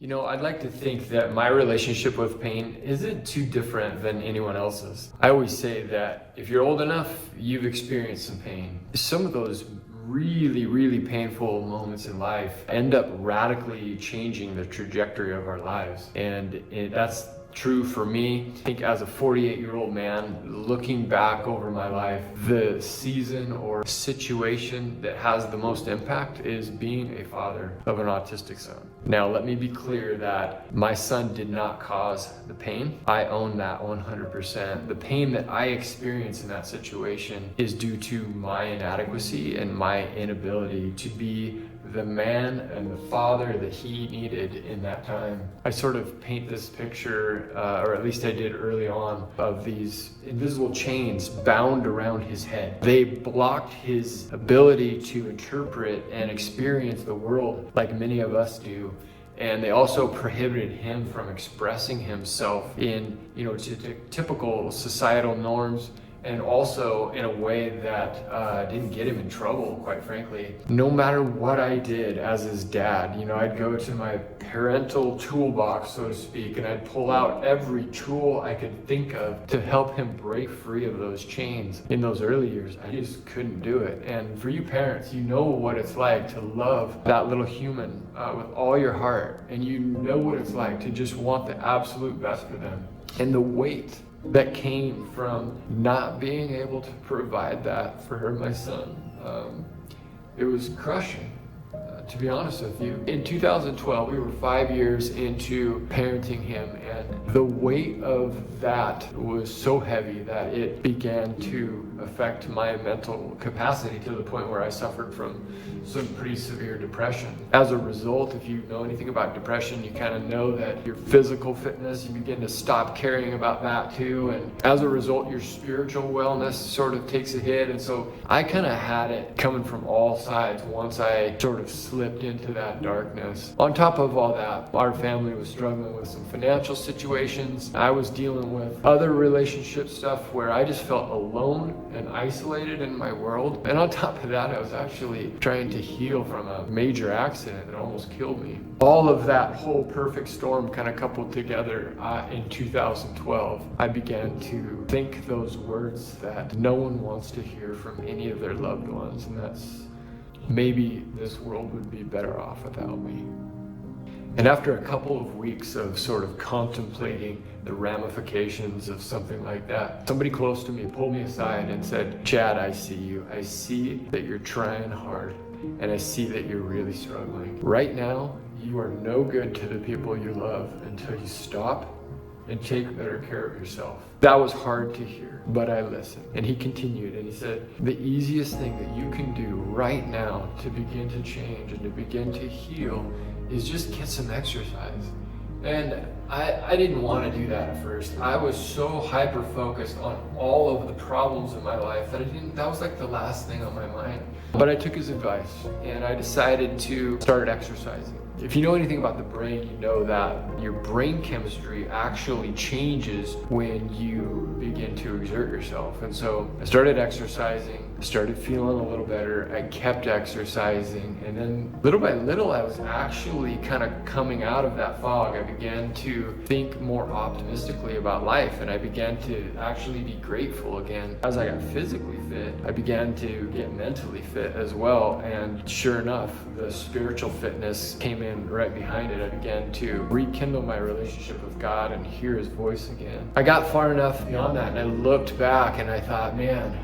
I'd like to think that my relationship with pain isn't too different than anyone else's. I always say that if you're old enough, you've experienced some pain. Some of those really, really painful moments in life end up radically changing the trajectory of our lives. And that's true for me. I think as a 48-year-old man, looking back over my life, the season or situation that has the most impact is being a father of an autistic son. Now, let me be clear that my son did not cause the pain. I own that 100%. The pain that I experienced in that situation is due to my inadequacy and my inability to be the man and the father that he needed in that time. I sort of paint this picture, or at least I did early on, of these invisible chains bound around his head. They blocked his ability to interpret and experience the world like many of us do. And they also prohibited him from expressing himself in, typical societal norms, and also in a way that didn't get him in trouble, quite frankly. No matter what I did as his dad, I'd go to my parental toolbox, so to speak, and I'd pull out every tool I could think of to help him break free of those chains. In those early years, I just couldn't do it. And for you parents, you know what it's like to love that little human with all your heart, and you know what it's like to just want the absolute best for them. And the weight that came from not being able to provide that for my son, it was crushing, to be honest with you. In 2012, we were 5 years into parenting him, and the weight of that was so heavy that it began to affect my mental capacity to the point where I suffered from some pretty severe depression. As a result, if you know anything about depression, you kind of know that your physical fitness, you begin to stop caring about that too. And as a result, your spiritual wellness sort of takes a hit. And so I kind of had it coming from all sides once I sort of slipped into that darkness. On top of all that, our family was struggling with some financial situations. I was dealing with other relationship stuff where I just felt alone and isolated in my world. And on top of that, I was actually trying to heal from a major accident that almost killed me. All of that whole perfect storm kind of coupled together in 2012. I began to think those words that no one wants to hear from any of their loved ones, and that's, maybe this world would be better off without me. And after a couple of weeks of sort of contemplating the ramifications of something like that, somebody close to me pulled me aside and said, "Chad, I see you. I see that you're trying hard, and I see that you're really struggling. Right now, you are no good to the people you love until you stop and take better care of yourself." That was hard to hear, but I listened. And he continued and he said, "The easiest thing that you can do right now to begin to change and to begin to heal is just get some exercise." And I didn't want to do that at first. I was so hyper focused on all of the problems in my life that was like the last thing on my mind. But I took his advice and I decided to start exercising. If you know anything about the brain, you know that your brain chemistry actually changes when you begin to exert yourself. And so I started exercising, started feeling a little better. I kept exercising, and then little by little, I was actually kind of coming out of that fog. I began to think more optimistically about life, and I began to actually be grateful again. As I got physically fit, I began to get mentally fit as well. And sure enough, the spiritual fitness came in right behind it. I began to rekindle my relationship with God and hear his voice again. I got far enough beyond that, and I looked back and I thought, man,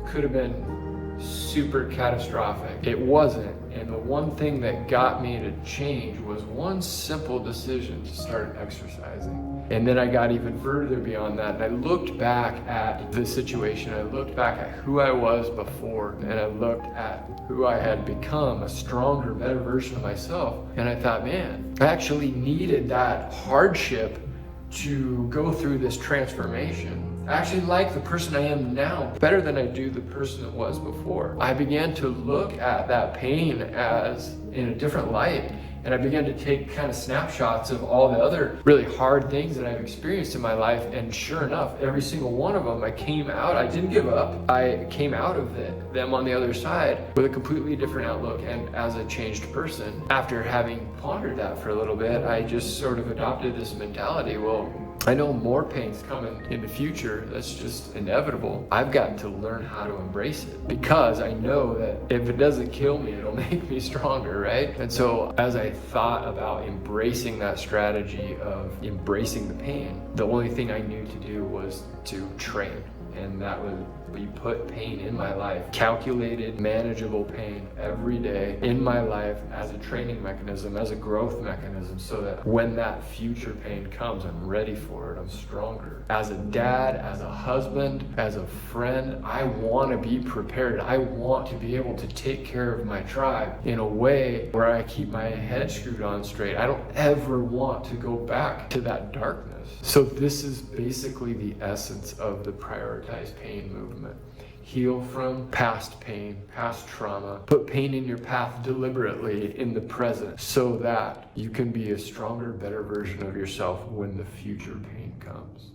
could have been super catastrophic. It wasn't. And the one thing that got me to change was one simple decision to start exercising. And then I got even further beyond that. And I looked back at the situation. I looked back at who I was before, and I looked at who I had become, a stronger, better version of myself. And I thought, man, I actually needed that hardship to go through this transformation. I actually like the person I am now better than I do the person that was before. I began to look at that pain as in a different light And I began to take kind of snapshots of all the other really hard things that I've experienced in my life. And sure enough, every single one of them, I didn't give up. I came out of them on the other side with a completely different outlook and as a changed person. After having pondered that for a little bit, I just sort of adopted this mentality. Well, I know more pain's coming in the future. That's just inevitable. I've got to learn how to embrace it, because I know that if it doesn't kill me, it'll make me stronger, right? And so as I thought about embracing that strategy of embracing the pain, the only thing I knew to do was to train. And that was, we put pain in my life, calculated, manageable pain every day in my life as a training mechanism, as a growth mechanism, so that when that future pain comes, I'm ready for it, I'm stronger. As a dad, as a husband, as a friend, I want to be prepared. I want to be able to take care of my tribe in a way where I keep my head screwed on straight. I don't ever want to go back to that darkness. So this is basically the essence of the prioritized pain movement. Heal from past pain, past trauma. Put pain in your path deliberately in the present so that you can be a stronger, better version of yourself when the future pain comes.